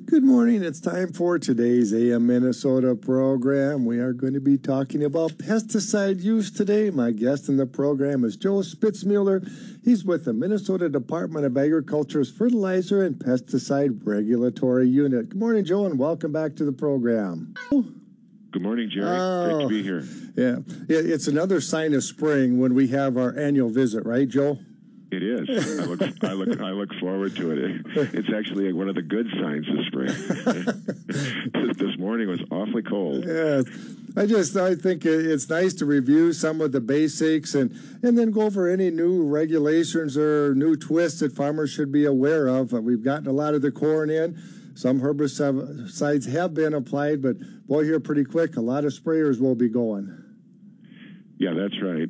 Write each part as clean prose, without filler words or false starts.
Good morning. It's time for today's AM Minnesota program. We are going to be talking about pesticide use today. My guest in the program is Joe Spitzmueller. He's with the Minnesota Department of Agriculture's Fertilizer and Pesticide Regulatory Unit. Good morning, Joe, and welcome back to the program. Good morning, Jerry. Great to be here. Yeah, it's another sign of spring when we have our annual visit, right, Joe? It is. I look forward to it. It's actually one of the good signs of spring. This morning was awfully cold. Yeah, I think it's nice to review some of the basics and then go over any new regulations or new twists that farmers should be aware of. We've gotten a lot of the corn in. Some herbicides have been applied, but boy, here pretty quick, a lot of sprayers will be going. Yeah, that's right.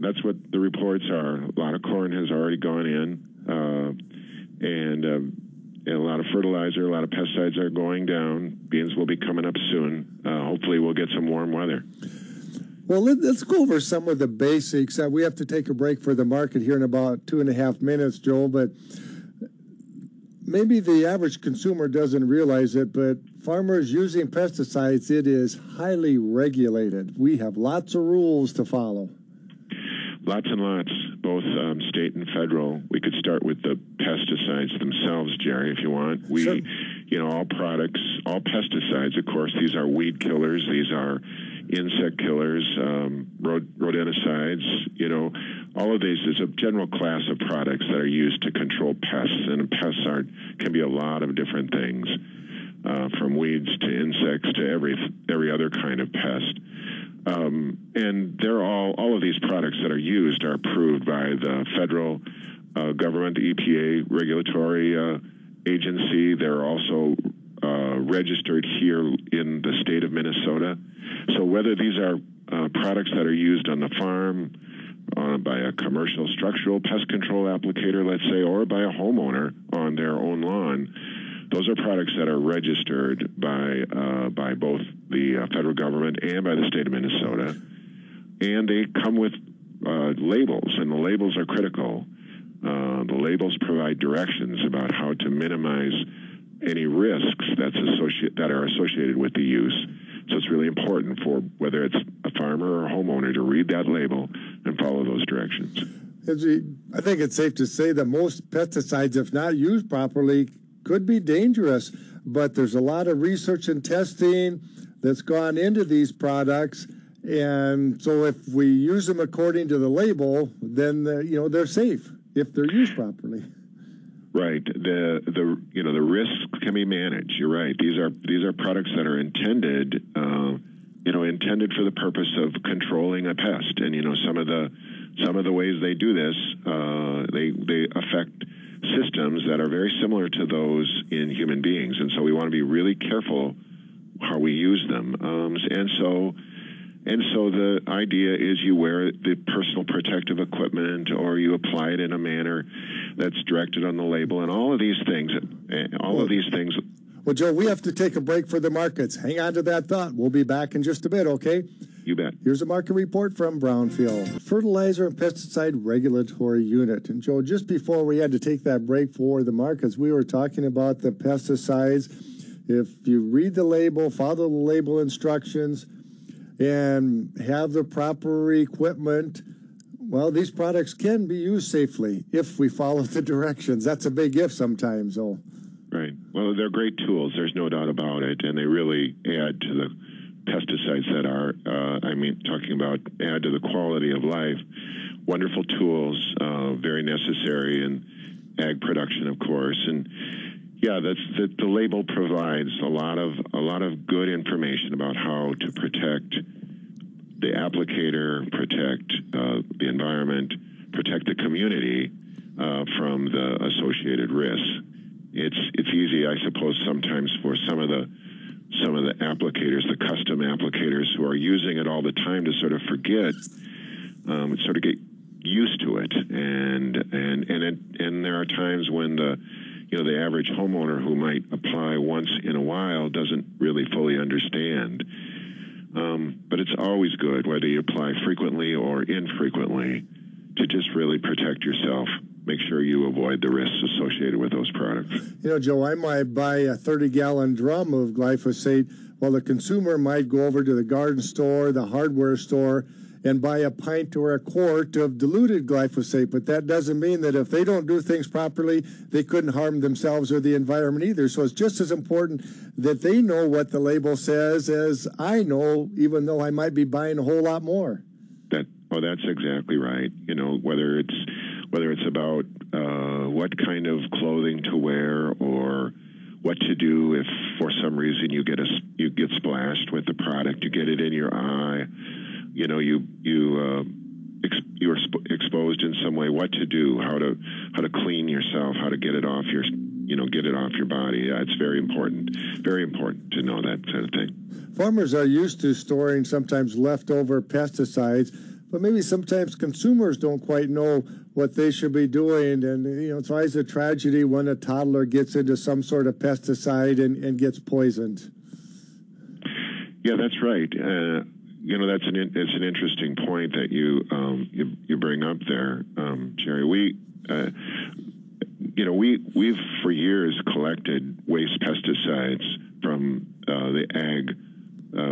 That's what the reports are. A lot of corn has already gone in, and a lot of fertilizer, a lot of pesticides are going down. Beans will be coming up soon. Hopefully we'll get some warm weather. Well, let's go over some of the basics. We have to take a break for the market here in about 2.5 minutes, Joel, but maybe the average consumer doesn't realize it, but farmers using pesticides, it is highly regulated. We have lots of rules to follow. Lots and lots, both state and federal. We could start with the pesticides themselves, Jerry, if you want. Sure. All products, all pesticides, of course, these are weed killers, these are insect killers, rodenticides, all of these is a general class of products that are used to control pests, and pests can be a lot of different things, from weeds to insects to every other kind of pest. And they're all of these products that are used are approved by the federal government, the EPA regulatory agency. They're also registered here in the state of Minnesota. So whether these are products that are used on the farm, by a commercial structural pest control applicator, let's say, or by a homeowner on their own lawn, those are products that are registered by both the federal government and by the state of Minnesota. And they come with labels, and the labels are critical. The labels provide directions about how to minimize any risks that are associated with the use. So it's really important for whether it's a farmer or a homeowner to read that label and follow those directions. I think it's safe to say that most pesticides, if not used properly, could be dangerous, but there's a lot of research and testing that's gone into these products, and so if we use them according to the label, then they're safe if they're used properly. Right. The risks can be managed. You're right. These are products that are intended for the purpose of controlling a pest. And some of the ways they do this, they affect systems that are very similar to those in human beings. And so we want to be really careful how we use them. And so the idea is you wear the personal protective equipment, or you apply it in a manner that's directed on the label, and all of these things. Well, Joe, we have to take a break for the markets. Hang on to that thought. We'll be back in just a bit, okay? You bet. Here's a market report from Brownfield, Fertilizer and Pesticide Regulatory Unit. And Joe, just before we had to take that break for the markets, we were talking about the pesticides. If you read the label, follow the label instructions, and have the proper equipment, well, these products can be used safely if we follow the directions. That's a big if sometimes, though. Right. Well, they're great tools. There's no doubt about it, and they really add to the pesticides that are, add to the quality of life. Wonderful tools, very necessary in ag production, of course, and yeah, the label provides a lot of good information about how to protect the applicator, protect the environment, protect the community from the associated risks. It's easy, I suppose, sometimes for some of the applicators, the custom applicators who are using it all the time, to sort of forget, sort of get used to it, and there are times when the average homeowner who might apply once in a while doesn't really fully understand. But it's always good, whether you apply frequently or infrequently, to just really protect yourself make sure you avoid the risks associated with those products. You know, Joe, I might buy a 30-gallon drum of glyphosate, while the consumer might go over to the garden store, the hardware store, and buy a pint or a quart of diluted glyphosate. But that doesn't mean that if they don't do things properly, they couldn't harm themselves or the environment either. So it's just as important that they know what the label says as I know, even though I might be buying a whole lot more. That's exactly right. You know, whether it's about what kind of clothing to wear or what to do if for some reason you get splashed with the product, you get it in your eye, you know, you are exposed in some way, what to do, how to clean yourself, how to get it off your body. It's very important to know that kind of thing. Farmers are used to storing sometimes leftover pesticides, but maybe sometimes consumers don't quite know what they should be doing. And, you know, it's always a tragedy when a toddler gets into some sort of pesticide and gets poisoned. Yeah, that's right. You know, it's an interesting point that you bring up there, Jerry. We've for years collected waste pesticides from the ag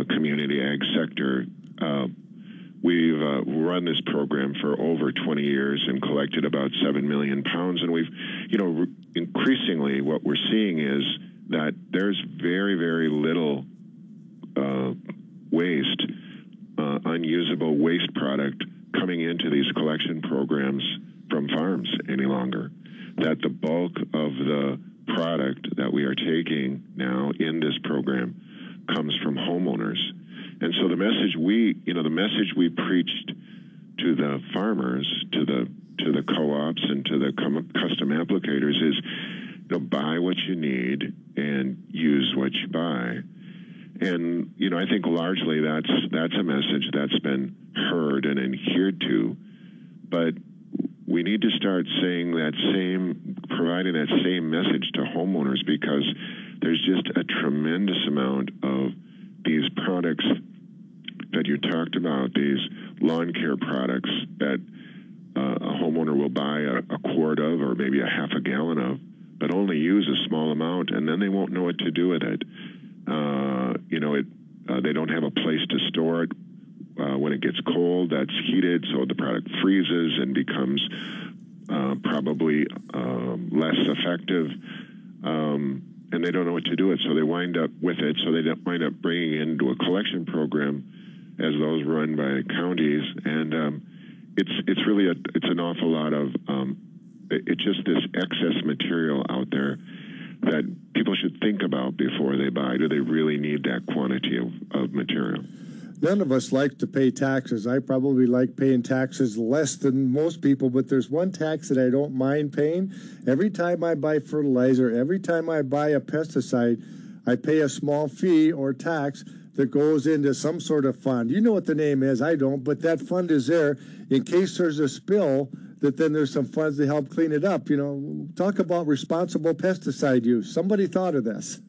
community, ag sector. We've run this program for over 20 years and collected about 7 million pounds. And we've, you know, increasingly what we're seeing is that there's very, very little waste, unusable waste product coming into these collection programs from farms any longer. That the bulk of the product that we are taking now in this program comes from homeowners. And so the message we preached to the farmers, to the co-ops, and to the custom applicators is, you know, buy what you need and use what you buy. And, you know, I think largely that's a message that's been heard and adhered to, but we need to start providing that same message to homeowners, because there's just a tremendous amount of these products that you talked about, these lawn care products that a homeowner will buy a quart of or maybe a half a gallon of, but only use a small amount, and then they won't know what to do with it. They don't have a place to store it. When it gets cold, that's heated, so the product freezes and becomes probably less effective. And they don't know what to do with it, so they wind up with it. So they wind up bringing it into a collection program, as those run by counties, and it's really an awful lot of it's just this excess material out there that people should think about before they buy. Do they really need that quantity of material? None of us like to pay taxes. I probably like paying taxes less than most people, but there's one tax that I don't mind paying. Every time I buy fertilizer, every time I buy a pesticide, I pay a small fee or tax that goes into some sort of fund. You know what the name is, I don't, but that fund is there in case there's a spill, that then there's some funds to help clean it up. You know, talk about responsible pesticide use. Somebody thought of this.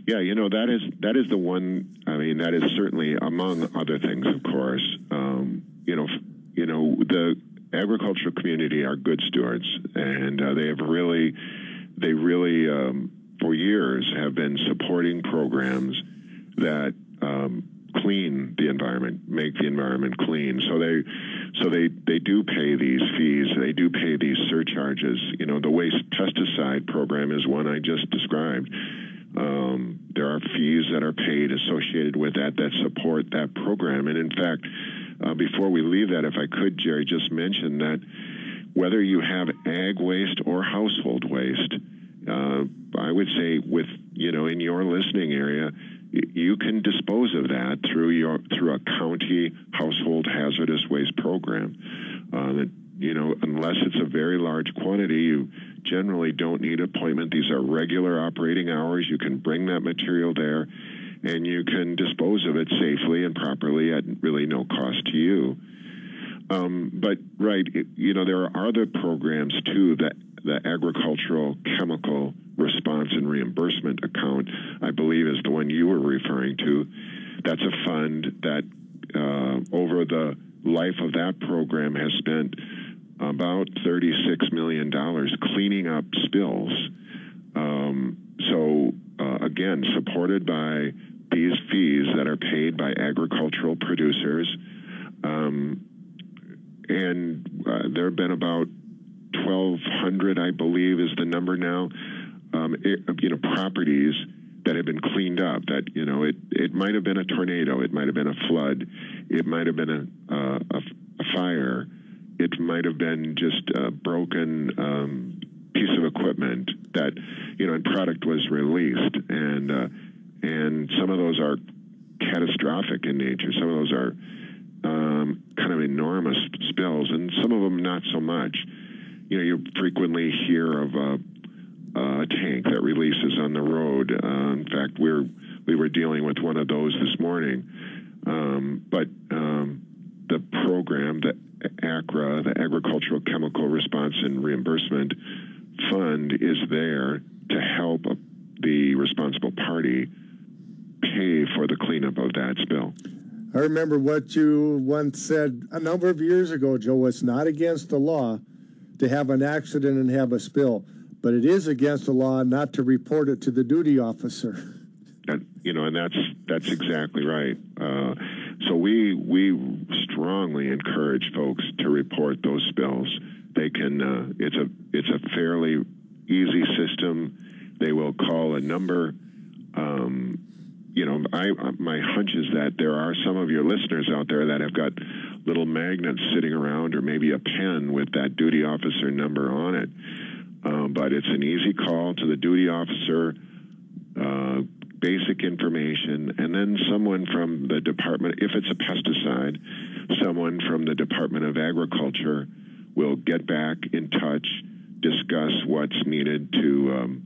Yeah, you know, that is the one. I mean, that is certainly among other things, of course. The agricultural community are good stewards, and they really, for years have been supporting programs that clean the environment, make the environment clean. So they do pay these fees. They do pay these surcharges. You know, the waste pesticide program is one I just described. There are fees that are paid associated with that support that program. And in fact, before we leave that, if I could, Jerry, just mention that whether you have ag waste or household waste, I would say in your listening area, you can dispose of that through a county household hazardous waste program. Unless it's a very large quantity, you generally don't need an appointment. These are regular operating hours. You can bring that material there, and you can dispose of it safely and properly at really no cost to you. There are other programs too. That the Agricultural Chemical Response and Reimbursement Account, I believe, is the one you were referring to. That's a fund that over the life of that program has spent about $36 million cleaning up spills. Again, supported by these fees that are paid by agricultural producers. There have been about 1,200, I believe, is the number now, properties that have been cleaned up. That, it might have been a tornado, it might have been a flood, it might have been a fire, it might have been just a broken piece of equipment that, and product was released. And some of those are catastrophic in nature. Some of those are kind of enormous spills, and some of them not so much. You frequently hear of a tank that releases on the road. In fact, we were dealing with one of those this morning. But the program, the ACRA, the Agricultural Chemical Response and Reimbursement Fund, is there to help the responsible party pay for the cleanup of that spill. I remember what you once said a number of years ago, Joe. It's not against the law to have an accident and have a spill, but it is against the law not to report it to the duty officer. And that's exactly right. So we strongly encourage folks to report those spills. They can. It's a fairly easy system. They will call a number. My hunch is that there are some of your listeners out there that have got little magnets sitting around, or maybe a pen with that duty officer number on it. But it's an easy call to the duty officer, basic information, and then someone from the department, if it's a pesticide, someone from the Department of Agriculture will get back in touch, discuss what's needed to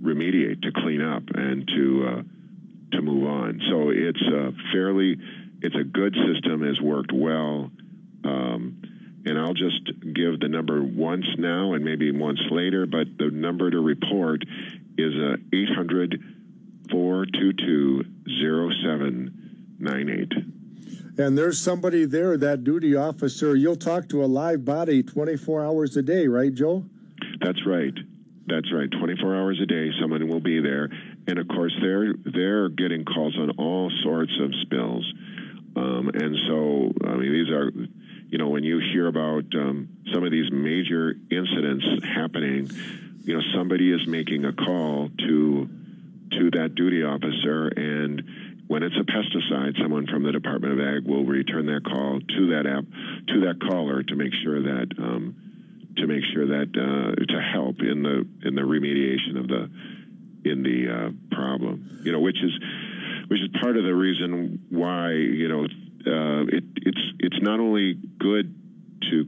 remediate, to clean up, and to move on. So it's a good system, has worked well. And I'll just give the number once now and maybe once later, but the number to report is 800-422-0798. And there's somebody there, that duty officer. You'll talk to a live body 24 hours a day, right, Joe? That's right. 24 hours a day, someone will be there. And of course, they're getting calls on all sorts of spills. And so, these are, when you hear about some of these major incidents happening, somebody is making a call to that duty officer, and when it's a pesticide, someone from the Department of Ag will return that call to that caller to make sure that to help in the remediation of the problem, which is part of the reason why it's not only good to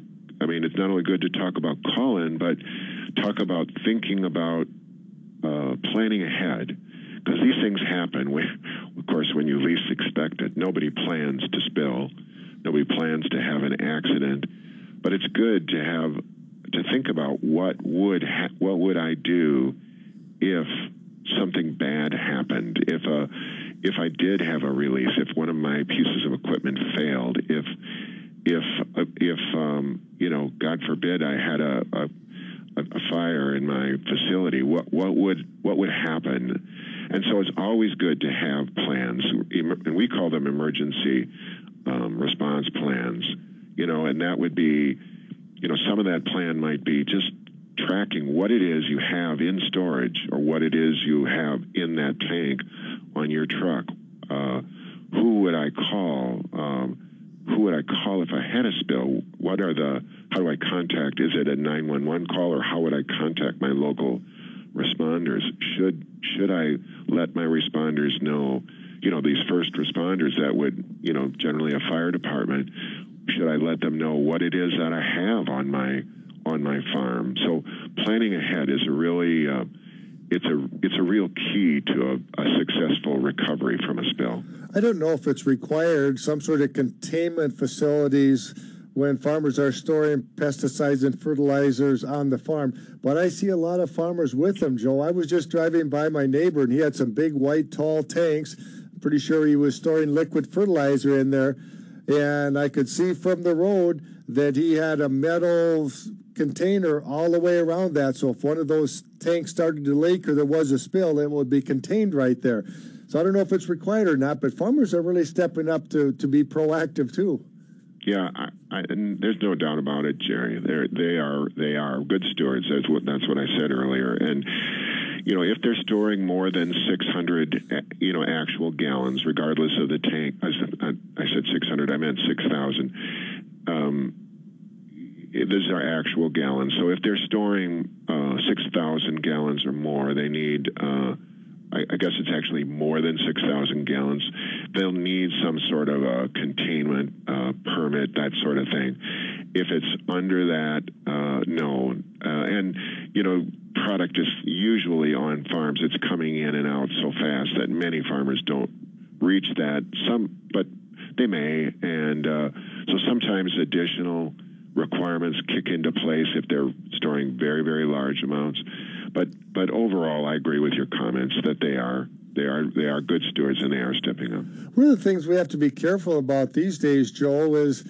talk about call-in, but talk about thinking about planning ahead, because these things happen of course, when you least expect it. Nobody plans to spill, nobody plans to have an accident, but it's good to think about what would I do if something bad happened, if I did have a release, if one of my pieces of equipment failed, if God forbid I had a fire in my facility, what would happen? And so it's always good to have plans, and we call them emergency response plans. And that would be, some of that plan might be just tracking what it is you have in storage, or what it is you have in that tank on your truck. Who would I call? If I had a spill? How do I contact? Is it a 911 call, or how would I contact my local responders? Should I let my responders know, these first responders that would, generally a fire department, should I let them know what it is that I have on my farm? So planning ahead is a really it's a real key to a successful recovery from a spill. I don't know if it's required, some sort of containment facilities when farmers are storing pesticides and fertilizers on the farm, but I see a lot of farmers with them, Joe. I was just driving by my neighbor, and he had some big white tall tanks. I'm pretty sure he was storing liquid fertilizer in there. and I could see from the road that he had a metal container all the way around that. So if one of those tanks started to leak or there was a spill, it would be contained right there. So I don't know if it's required or not, but farmers are really stepping up to be proactive too. Yeah, and there's no doubt about it, Jerry. They are good stewards. That's what I said earlier. And if they're storing more than 600, actual gallons, regardless of the tank. I said 600. I meant 6,000. These are actual gallons. So if they're storing 6,000 gallons or more, they need. I guess it's actually more than 6,000 gallons. They'll need some sort of a containment permit, that sort of thing. If it's under that, no. And, product is usually on farms. It's coming in and out so fast that many farmers don't reach that. But they may. And so sometimes additional requirements kick into place if they're storing very, very large amounts. But overall, I agree with your comments that they are good stewards and they are stepping up. One of the things we have to be careful about these days, Joe, is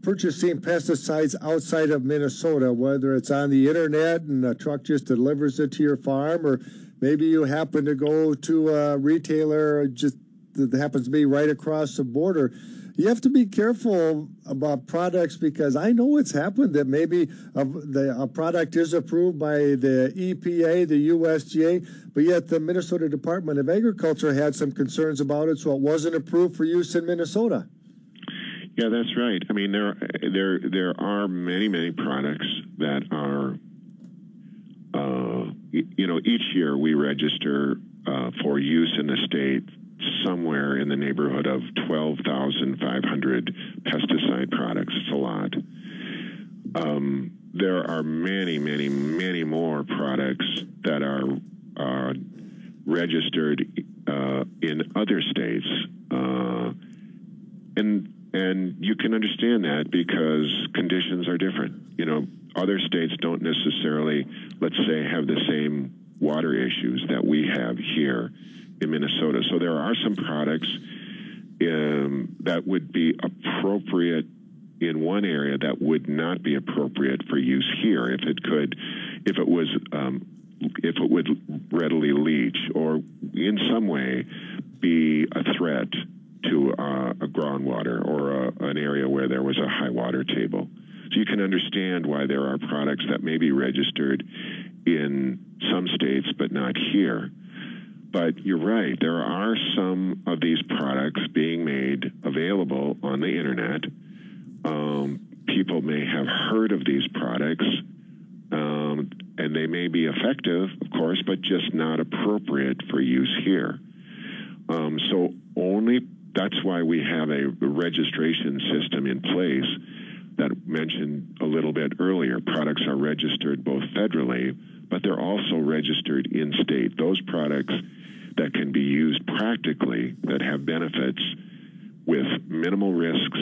purchasing pesticides outside of Minnesota, whether it's on the internet and a truck just delivers it to your farm, or maybe you happen to go to a retailer just that happens to be right across the border. You have to be careful about products because I know it's happened that maybe a product is approved by the EPA, the USDA, but yet the Minnesota Department of Agriculture had some concerns about it, so it wasn't approved for use in Minnesota. Yeah, that's right. I mean, there are many products that are, each year we register for use in the state somewhere in the neighborhood of 12,500 pesticide products. It's a lot. There are many more products that are registered in other states, and you can understand that because conditions are different. Other states don't necessarily, let's say, have the same water issues that we have here in Minnesota. So there are some products that would be appropriate in one area that would not be appropriate for use here if it would readily leach or in some way be a threat to a groundwater or an area where there was a high water table. So you can understand why there are products that may be registered in some states but not here. But you're right, there are some of these products being made available on the internet. People may have heard of these products, and they may be effective, of course, but just not appropriate for use here. So that's why we have a registration system in place that mentioned a little bit earlier. Products are registered both federally, but they're also registered in state. Those products that can be used practically, that have benefits with minimal risks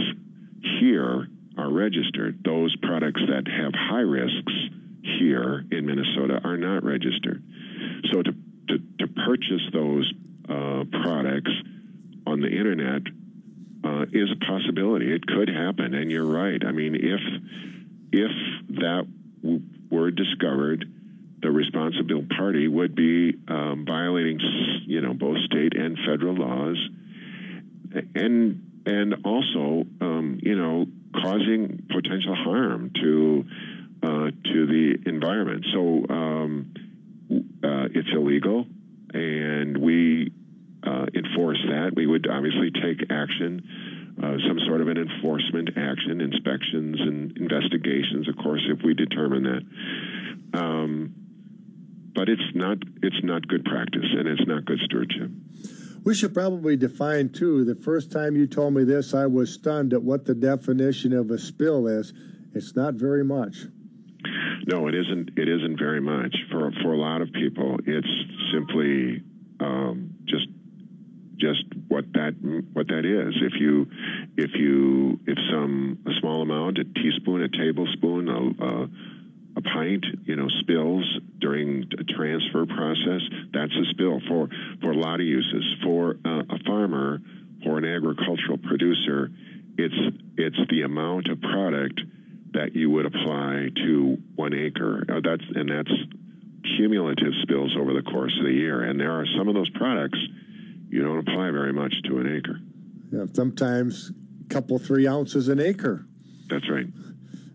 here are registered. Those products that have high risks here in Minnesota are not registered. So to purchase those products on the internet is a possibility. It could happen, and you're right. I mean, if that were discovered, the responsible party would be violating, both state and federal laws, and also, causing potential harm to the environment. So it's illegal, and we enforce that. We would obviously take action, some sort of an enforcement action, inspections and investigations, of course, if we determine that. But it's not good practice, and it's not good stewardship. We should probably define, too, the first time you told me this, I was stunned at what the definition of a spill is. It's not very much. No, it isn't. It isn't very much. For a lot of people, it's simply just what that is. If a small amount, a teaspoon, a tablespoon, a pint, spills during a transfer process, that's a spill for a lot of uses. For a farmer for an agricultural producer, it's the amount of product that you would apply to 1 acre. That's cumulative spills over the course of the year. And there are some of those products you don't apply very much to an acre. Yeah, sometimes a couple, 3 ounces an acre. That's right.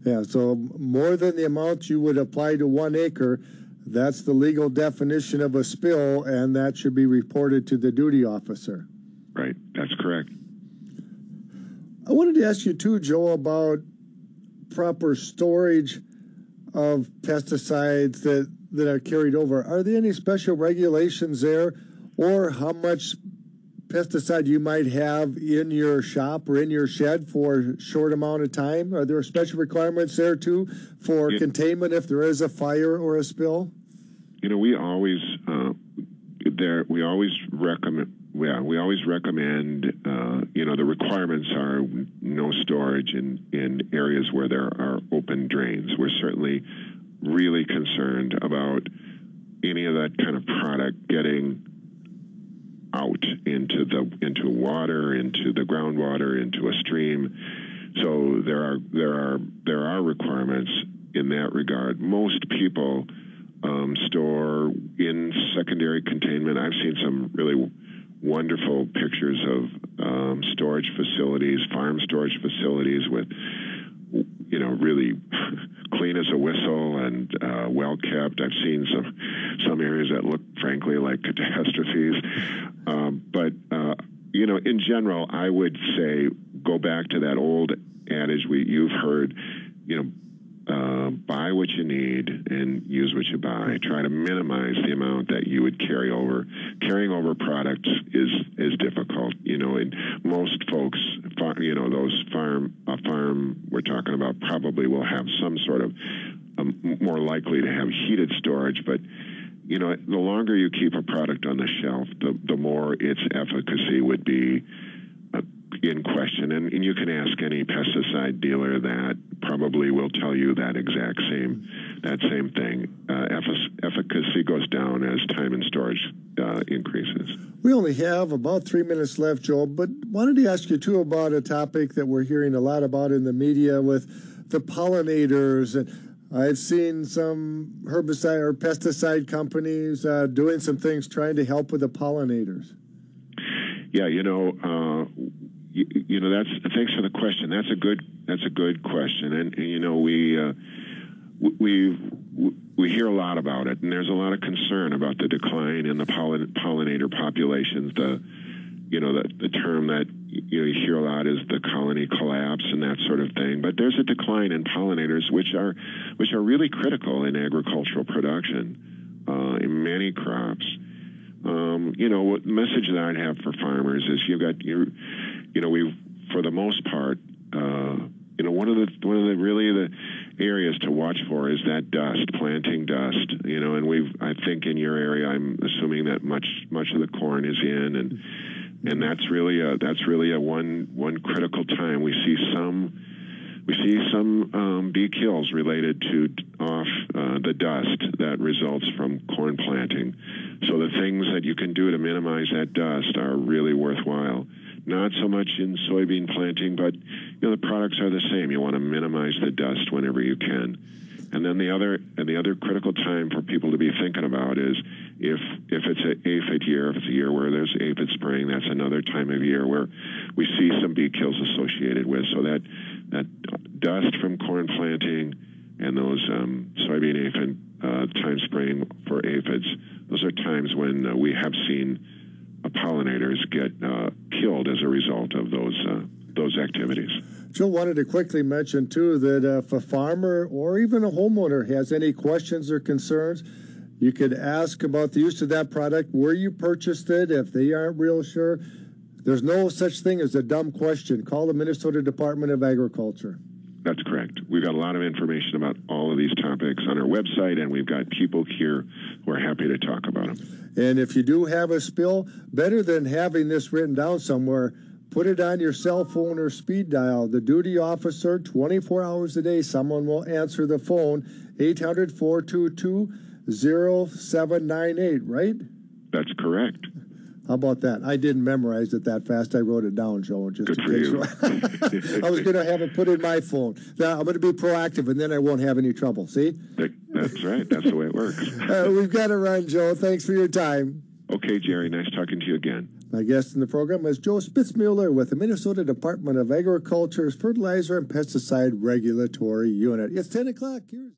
Yeah, so more than the amount you would apply to 1 acre, that's the legal definition of a spill, and that should be reported to the duty officer. Right, that's correct. I wanted to ask you too, Joe, about proper storage of pesticides that are carried over. Are there any special regulations there, or how much pesticide you might have in your shop or in your shed for a short amount of time? Are there special requirements there too for containment if there is a fire or a spill? You know, we always recommend. You know, the requirements are no storage in areas where there are open drains. We're certainly really concerned about any of that kind of product getting out into water, into the groundwater, into a stream. So there are requirements in that regard. Most people store in secondary containment. I've seen some really wonderful pictures of storage facilities, farm storage facilities with, you know, really clean as a whistle and well kept. I've seen some areas that look, frankly, like catastrophes. But you know, in general, I would say go back to that old adage you've heard. You know, buy what you need and use what you buy. Try to minimize the amount that you would carry over. Carrying over products is difficult. You know, and most folks, you know, those farm we're talking about probably will have some sort of more likely to have heated storage. But you know, the longer you keep a product on the shelf, the more its efficacy would be in question. And you can ask any pesticide dealer that probably will tell you that same thing. Efficacy goes down as time in storage increases. We only have about 3 minutes left, Joel, but wanted to ask you too about a topic that we're hearing a lot about in the media with the pollinators. And I've seen some herbicide or pesticide companies doing some things trying to help with the pollinators. Yeah, you know, thanks for the question. That's a good question, and you know, we hear a lot about it, and there's a lot of concern about the decline in the pollinator populations. The term that you hear a lot is the colony collapse and that sort of thing. But there's a decline in pollinators, which are really critical in agricultural production in many crops. You know, what message that I'd have for farmers is for the most part, you know, one of the areas to watch for is that dust, planting dust. You know, and I think in your area, I'm assuming that much of the corn is in, and that's really a one critical time. We see some bee kills related to the dust that results from corn planting. So the things that you can do to minimize that dust are really worthwhile. Not so much in soybean planting, but you know, the products are the same. You want to minimize the dust whenever you can. And then the other critical time for people to be thinking about is if it's an aphid year, if it's a year where there's aphid spraying, that's another time of year where we see some bee kills associated with. So that dust from corn planting and those soybean aphid time spraying for aphids, those are times when we have seen pollinators get killed as a result of those activities. Joe wanted to quickly mention, too, that if a farmer or even a homeowner has any questions or concerns, you could ask about the use of that product, where you purchased it, if they aren't real sure. There's no such thing as a dumb question. Call the Minnesota Department of Agriculture. That's correct. We've got a lot of information about all of these topics on our website, and we've got people here who are happy to talk about them. And if you do have a spill, better than having this written down somewhere, put it on your cell phone or speed dial. The duty officer, 24 hours a day, someone will answer the phone, 800-422-0798, right? That's correct. How about that? I didn't memorize it that fast. I wrote it down, Joe. Just Good in for case. you. I was going to have it put in my phone. Now, I'm going to be proactive, and then I won't have any trouble. See? That's right. That's the way it works. We've got to run, Joe. Thanks for your time. Okay, Jerry. Nice talking to you again. My guest in the program is Joe Spitzmueller with the Minnesota Department of Agriculture's Fertilizer and Pesticide Regulatory Unit. It's 10 o'clock. Here's